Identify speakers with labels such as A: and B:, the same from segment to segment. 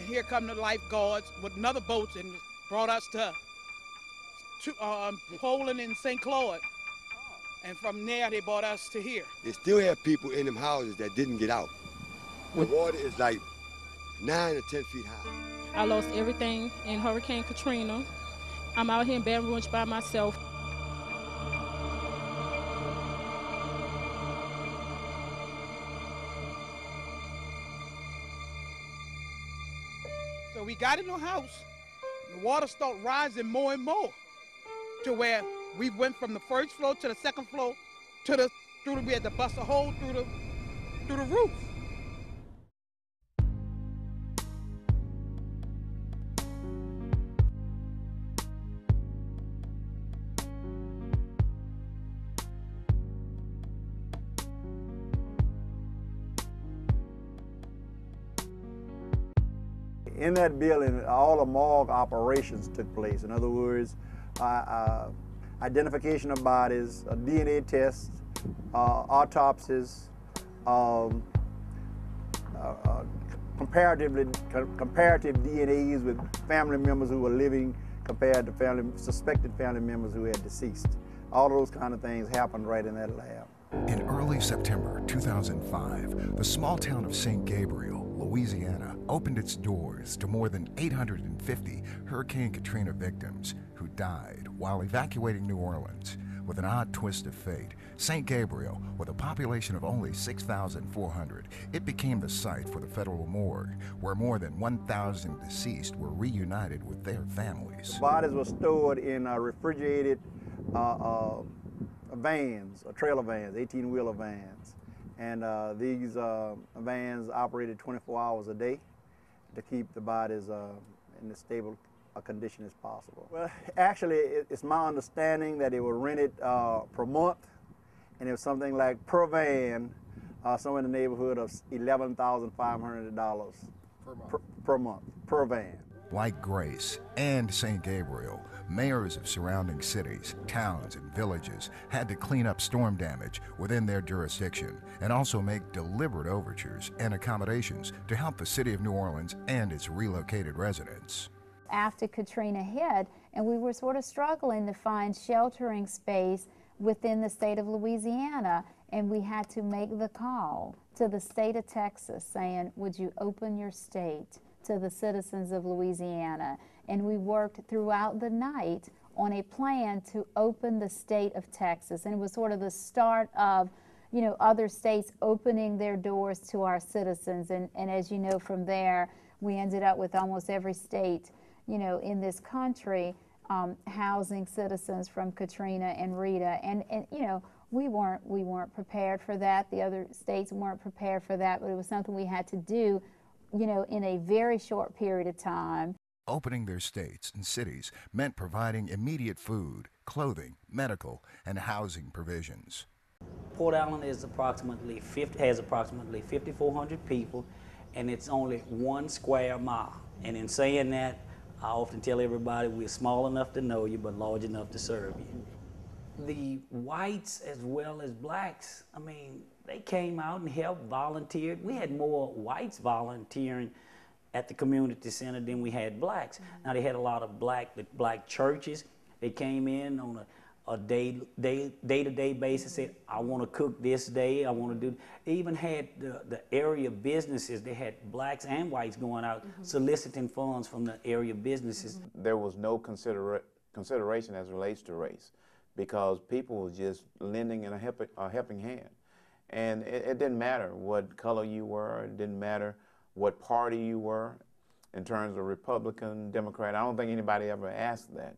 A: here come the lifeguards with another boat and brought us to Poland and St. Claude. And from there, they brought us to here.
B: They still have people in them houses that didn't get out. The water is like 9 or 10 feet high.
C: I lost everything in Hurricane Katrina. I'm out here in Baton Rouge by myself.
A: So we got in the house, the water started rising more and more to where we went from the first floor to the second floor to we had to bust a hole through the roof.
D: In that building, all the morgue operations took place. In other words, identification of bodies, DNA tests, autopsies, comparative DNAs with family members who were living compared to suspected family members who had deceased. All those kind of things happened right in that lab.
E: In early September 2005, the small town of St. Gabriel, Louisiana, opened its doors to more than 850 Hurricane Katrina victims who died while evacuating New Orleans. With an odd twist of fate, St. Gabriel, with a population of only 6,400, it became the site for the federal morgue, where more than 1,000 deceased were reunited with their families.
D: The bodies were stored in refrigerated vans, trailer vans, 18-wheeler vans. And these vans operated 24 hours a day to keep the bodies in as stable a condition as possible. Well, actually, it's my understanding that they were rented per month, and it was something like per van, somewhere in the neighborhood of $11,500 per month, per van.
E: Like Grace and St. Gabriel, mayors of surrounding cities, towns, and villages had to clean up storm damage within their jurisdiction and also make deliberate overtures and accommodations to help the city of New Orleans and its relocated residents.
F: After Katrina hit, and we were sort of struggling to find sheltering space within the state of Louisiana, and we had to make the call to the state of Texas saying, would you open your state to the citizens of Louisiana? And we worked throughout the night on a plan to open the state of Texas. And it was sort of the start of, you know, other states opening their doors to our citizens. And as you know, from there, we ended up with almost every state, you know, in this country housing citizens from Katrina and Rita. And you know, we weren't prepared for that. The other states weren't prepared for that, but it was something we had to do, you know, in a very short period of time.
E: Opening their states and cities meant providing immediate food, clothing, medical, and housing provisions.
G: Port Allen is has approximately 5,400 people, and it's only 1 square mile. And in saying that, I often tell everybody we're small enough to know you, but large enough to serve you. The whites as well as blacks, I mean, they came out and helped, volunteered. We had more whites volunteering at the community center than we had blacks. Now they had a lot of black churches. They came in on a day-to-day basis, said, I want to cook this day, I want to do. They even had the area businesses. They had blacks and whites going out soliciting funds from the area businesses.
H: There was no consideration as it relates to race, because people were just lending in a helping hand. And it didn't matter what color you were, it didn't matter what party you were in terms of Republican, Democrat. I don't think anybody ever asked that.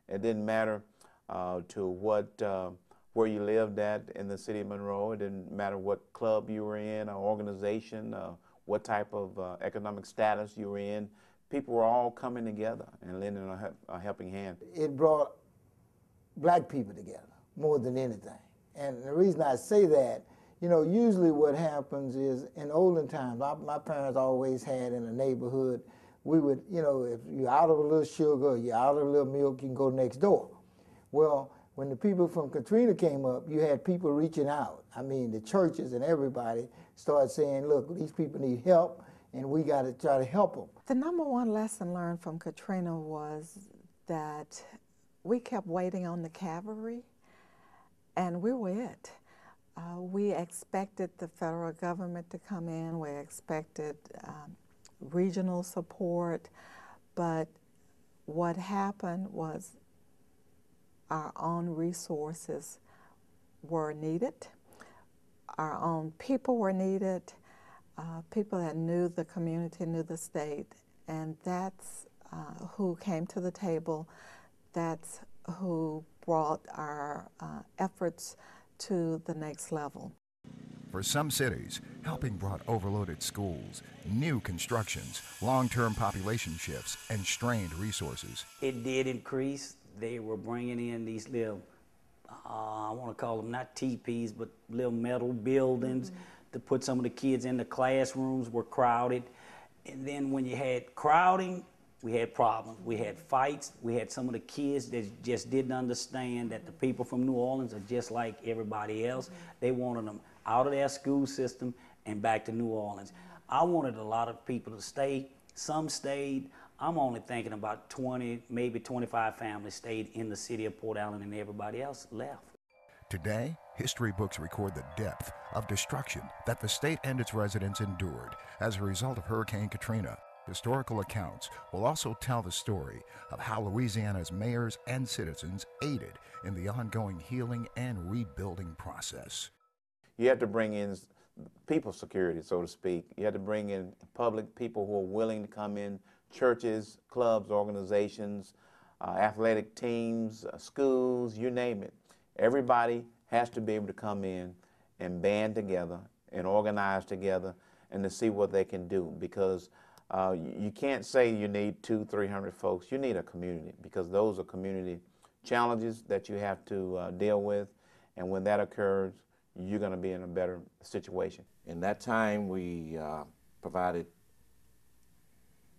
H: It didn't matter to where you lived at in the city of Monroe. It didn't matter what club you were in, or organization, what type of economic status you were in. People were all coming together and lending a helping hand.
I: It brought black people together more than anything. And the reason I say that, you know, usually what happens is in olden times, my parents always had in the neighborhood, we would, you know, if you're out of a little sugar, or you're out of a little milk, you can go next door. Well, when the people from Katrina came up, you had people reaching out. I mean, the churches and everybody started saying, look, these people need help. and we got to try to help them.
J: The number one lesson learned from Katrina was that we kept waiting on the cavalry, and we were it. We expected the federal government to come in, we expected regional support, but what happened was our own resources were needed, our own people were needed, people that knew the community, knew the state, and that's who came to the table, that's who brought our efforts to the next level.
E: For some cities, helping brought overloaded schools, new constructions, long-term population shifts, and strained resources.
G: It did increase. They were bringing in these little, I want to call them not teepees, but little metal buildings to put some of the kids in. The classrooms were crowded. And then when you had crowding, we had problems. We had fights. We had some of the kids that just didn't understand that the people from New Orleans are just like everybody else. They wanted them out of their school system and back to New Orleans. I wanted a lot of people to stay. Some stayed. I'm only thinking about 20, maybe 25 families stayed in the city of Port Allen, and everybody else left.
E: Today, history books record the depth of destruction that the state and its residents endured as a result of Hurricane Katrina. Historical accounts will also tell the story of how Louisiana's mayors and citizens aided in the ongoing healing and rebuilding process.
H: You have to bring in people security, so to speak. You have to bring in public people who are willing to come in, churches, clubs, organizations, athletic teams, schools, you name it. Everybody has to be able to come in and band together and organize together and to see what they can do, because you can't say you need 200-300 folks. You need a community, because those are community challenges that you have to deal with, and when that occurs, you're going to be in a better situation.
K: In that time, we provided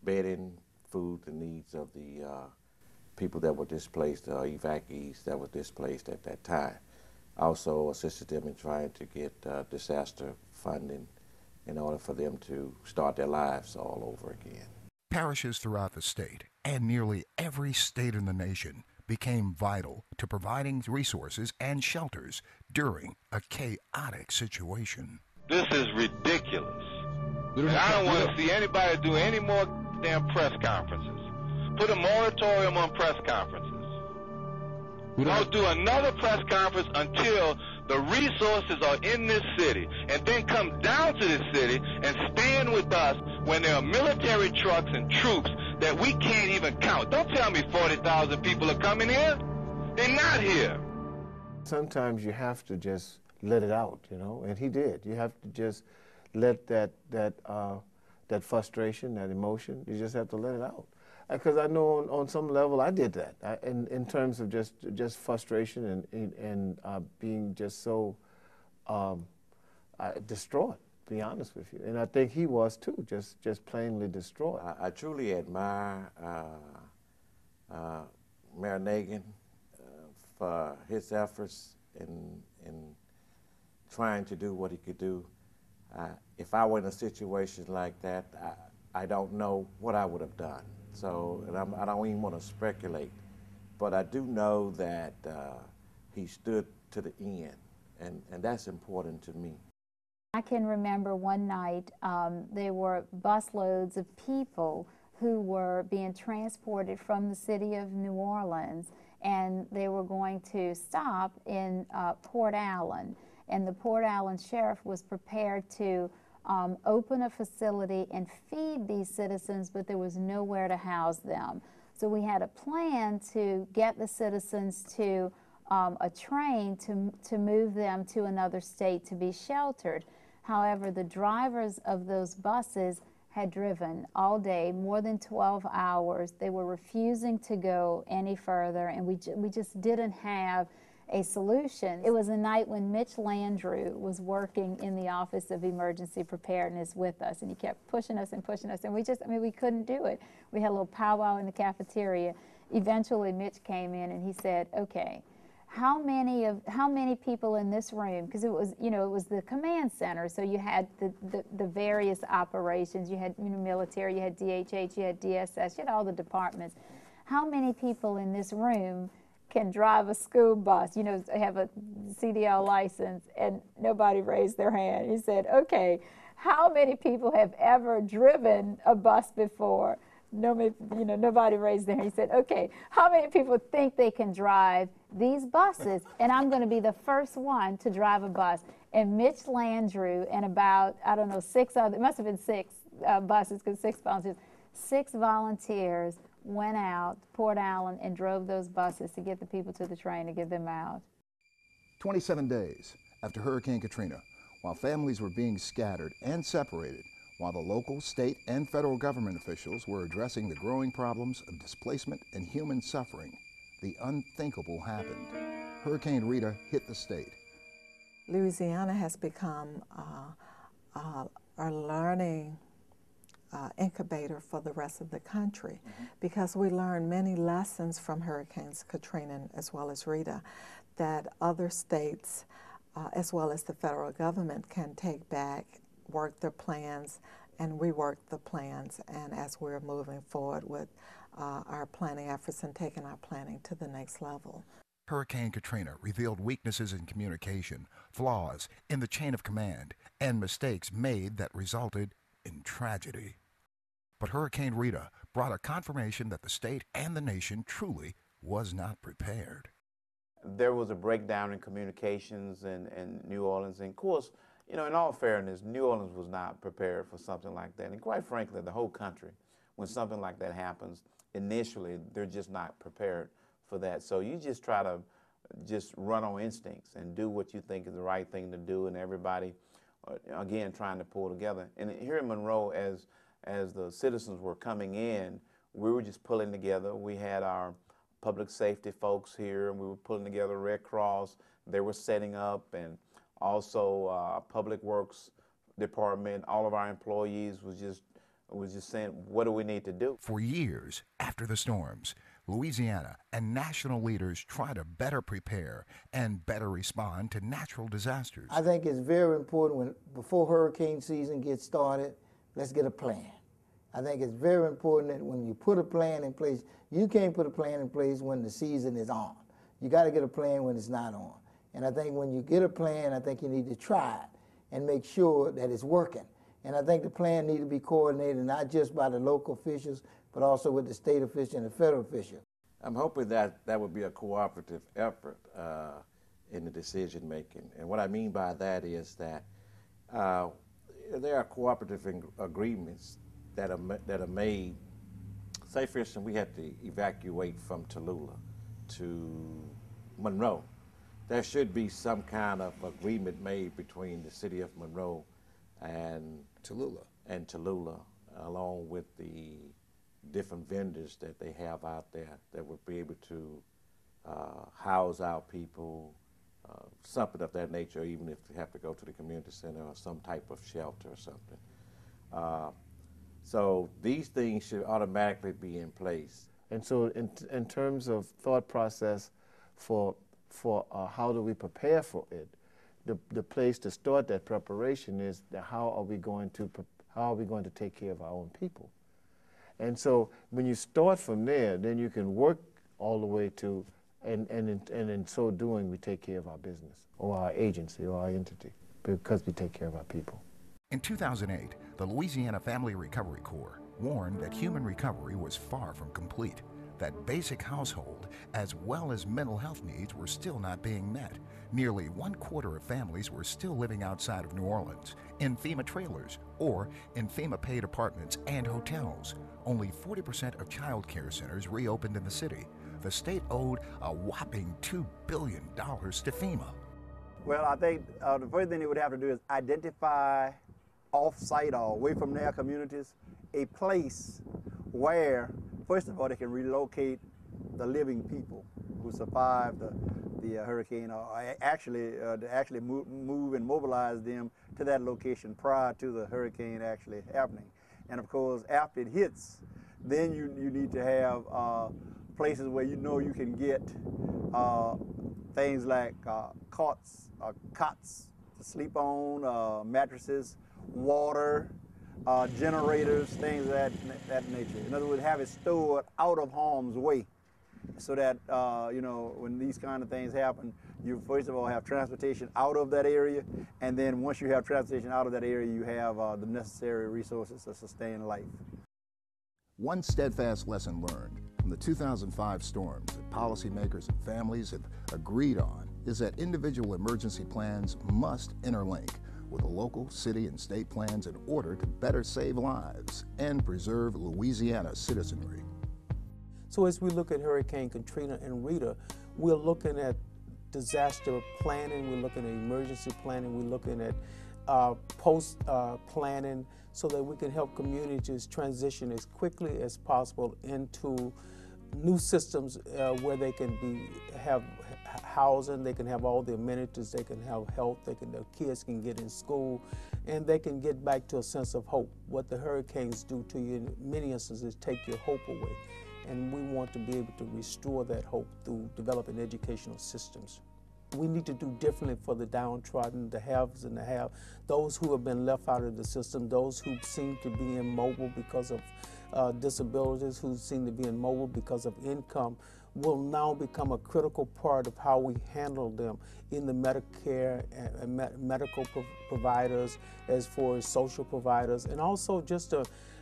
K: bedding, food, the needs of the people that were displaced, evacuees that were displaced at that time. Also assisted them in trying to get disaster funding in order for them to start their lives all over again.
E: Parishes throughout the state and nearly every state in the nation became vital to providing resources and shelters during a chaotic situation.
L: This is ridiculous. And I don't want to see anybody do any more damn press conferences. Put a moratorium on press conferences. Don't do another press conference until the resources are in this city, and then come down to this city and stand with us when there are military trucks and troops that we can't even count. Don't tell me 40,000 people are coming here. They're not here.
K: Sometimes you have to just let it out, you know, and he did. You have to just let that frustration, that emotion, you just have to let it out. Because I know on some level I did that, in terms of just frustration and being just so distraught, to be honest with you. And I think he was too, just plainly distraught. I truly admire Mayor Nagin for his efforts in trying to do what he could do. If I were in a situation like that, I don't know what I would have done. So, and I don't even want to speculate, but I do know that he stood to the end, and that's important to me.
F: I can remember one night there were busloads of people who were being transported from the city of New Orleans, and they were going to stop in Port Allen, and the Port Allen sheriff was prepared to open a facility and feed these citizens, but there was nowhere to house them. So we had a plan to get the citizens to a train to move them to another state to be sheltered. However, the drivers of those buses had driven all day, more than 12 hours. They were refusing to go any further, and we just didn't have a solution. It was a night when Mitch Landrieu was working in the Office of Emergency Preparedness with us, and he kept pushing us, and we couldn't do it. We had a little powwow in the cafeteria. Eventually, Mitch came in and he said, okay, how many people in this room, because it was, you know, it was the command center, so you had the various operations. You had, you know, military, you had DHH, you had DSS, you had all the departments. How many people in this room can drive a school bus, you know, have a CDL license? And nobody raised their hand. He said, okay, how many people have ever driven a bus before? Nobody, you know, nobody raised their hand. He said, okay, how many people think they can drive these buses? And I'm going to be the first one to drive a bus. And Mitch Landrieu and about, I don't know, 6 other, it must have been 6 buses, because 6 volunteers, 6 volunteers went out to Port Allen and drove those buses to get the people to the train to get them out.
E: 27 days after Hurricane Katrina, while families were being scattered and separated, while the local, state, and federal government officials were addressing the growing problems of displacement and human suffering, the unthinkable happened. Hurricane Rita hit the state.
J: Louisiana has become a learning incubator for the rest of the country, because we learned many lessons from Hurricanes Katrina as well as Rita that other states as well as the federal government can take back, work their plans, and rework the plans, and as we're moving forward with our planning efforts and taking our planning to the next level.
E: Hurricane Katrina revealed weaknesses in communication, flaws in the chain of command, and mistakes made that resulted in tragedy. But Hurricane Rita brought a confirmation that the state and the nation truly was not prepared.
H: There was a breakdown in communications in New Orleans, and of course, you know, in all fairness, New Orleans was not prepared for something like that. And quite frankly, the whole country, when something like that happens, initially, they're just not prepared for that. So you just try to just run on instincts and do what you think is the right thing to do, and everybody, again, trying to pull together. And here in Monroe, as the citizens were coming in, we were just pulling together. We had our public safety folks here, and we were pulling together Red Cross. They were setting up, and also Public Works Department. All of our employees was just saying, what do we need to do?
E: For years after the storms, Louisiana and national leaders try to better prepare and better respond to natural disasters.
I: I think it's very important before hurricane season gets started, let's get a plan. I think it's very important that when you put a plan in place, you can't put a plan in place when the season is on. You got to get a plan when it's not on. And I think when you get a plan, I think you need to try it and make sure that it's working. And I think the plan needs to be coordinated not just by the local officials, but also with the state officials and the federal officials.
K: I'm hoping that that would be a cooperative effort in the decision making. And what I mean by that is that there are cooperative agreements that are made. Say, for instance, we had to evacuate from Tallulah to Monroe. There should be some kind of agreement made between the city of Monroe and Tallulah, along with the different vendors that they have out there that would be able to house our people, something of that nature, even if they have to go to the community center or some type of shelter or something. So these things should automatically be in place.
M: And so in terms of thought process for how do we prepare for it, the place to start that preparation is how are we going to take care of our own people. And so when you start from there, then you can work all the way to, and in so doing, we take care of our business or our agency or our entity because we take care of our people.
E: In 2008, the Louisiana Family Recovery Corps warned that human recovery was far from complete, that basic household as well as mental health needs were still not being met. Nearly 1/4 of families were still living outside of New Orleans, in FEMA trailers or in FEMA-paid apartments and hotels. Only 40% of child care centers reopened in the city. The state owed a whopping $2 billion to FEMA.
D: Well, I think the first thing they would have to do is identify off-site or away from their communities a place where, first of all, they can relocate the living people who survived the hurricane, or actually move and mobilize them to that location prior to the hurricane actually happening. And of course, after it hits, then you need to have places where you know you can get things like cots to sleep on, mattresses, water, generators, things of that nature. In other words, have it stored out of harm's way, so that you know, when these kind of things happen, you first of all have transportation out of that area, and then once you have transportation out of that area, you have the necessary resources to sustain life.
E: One steadfast lesson learned from the 2005 storms that policymakers and families have agreed on is that individual emergency plans must interlink with the local, city, and state plans in order to better save lives and preserve Louisiana's citizenry.
N: So as we look at Hurricane Katrina and Rita, we're looking at disaster planning, we're looking at emergency planning, we're looking at post planning, so that we can help communities transition as quickly as possible into new systems where they can have housing, they can have all the amenities, they can have health, their kids can get in school, and they can get back to a sense of hope. What the hurricanes do to you in many instances take your hope away. And we want to be able to restore that hope through developing educational systems. We need to do differently for the downtrodden, the haves and the have, those who have been left out of the system, those who seem to be immobile because of disabilities, who seem to be immobile because of income, will now become a critical part of how we handle them in the Medicare and medical providers, as far as social providers, and also just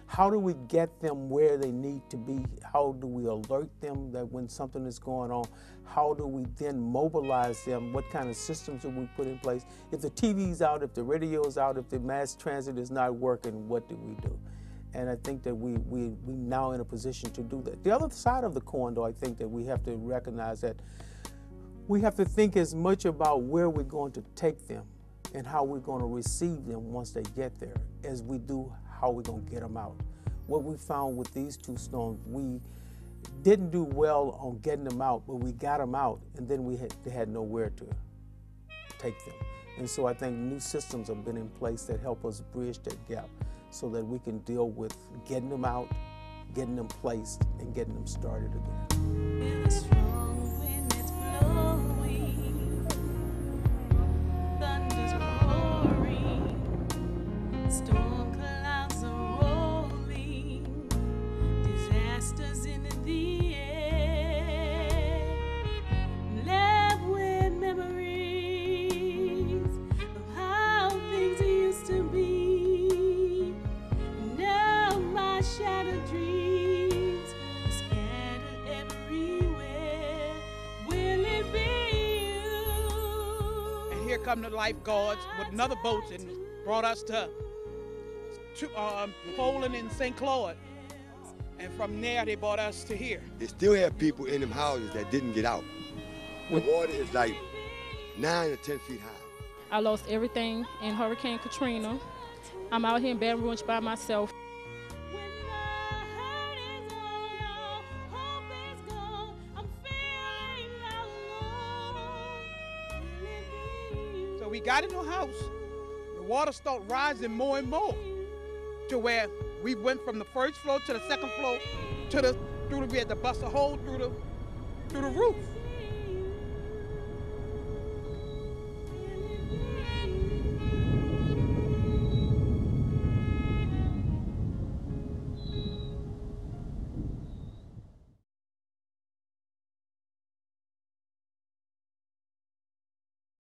N: how do we get them where they need to be? How do we alert them that when something is going on? How do we then mobilize them? What kind of systems do we put in place? If the TV's out, if the radio's out, if the mass transit is not working, what do we do? And I think that we now in a position to do that. The other side of the coin, though, I think that we have to recognize that we have to think as much about where we're going to take them and how we're going to receive them once they get there as we do how we're going to get them out. What we found with these two storms, we didn't do well on getting them out, but we got them out, and then they had nowhere to take them. And so I think new systems have been in place that help us bridge that gap so that we can deal with getting them out, getting them placed, and getting them started again.
O: Storm clouds are rolling, disasters in the air, left with memories of how things used to be. Now my shattered dreams are scattered everywhere. Will it be you?
A: And here come the lifeguards with another boat and brought us to Poland and St. Claude, and from there they brought us to here.
B: They still have people in them houses that didn't get out. The water is like 9 to 10 feet high.
C: I lost everything in Hurricane Katrina. I'm out here in Baton Rouge by myself.
A: So we got in the house, the water started rising more and more, to where we went from the first floor to the second floor we had to bust a hole through the roof.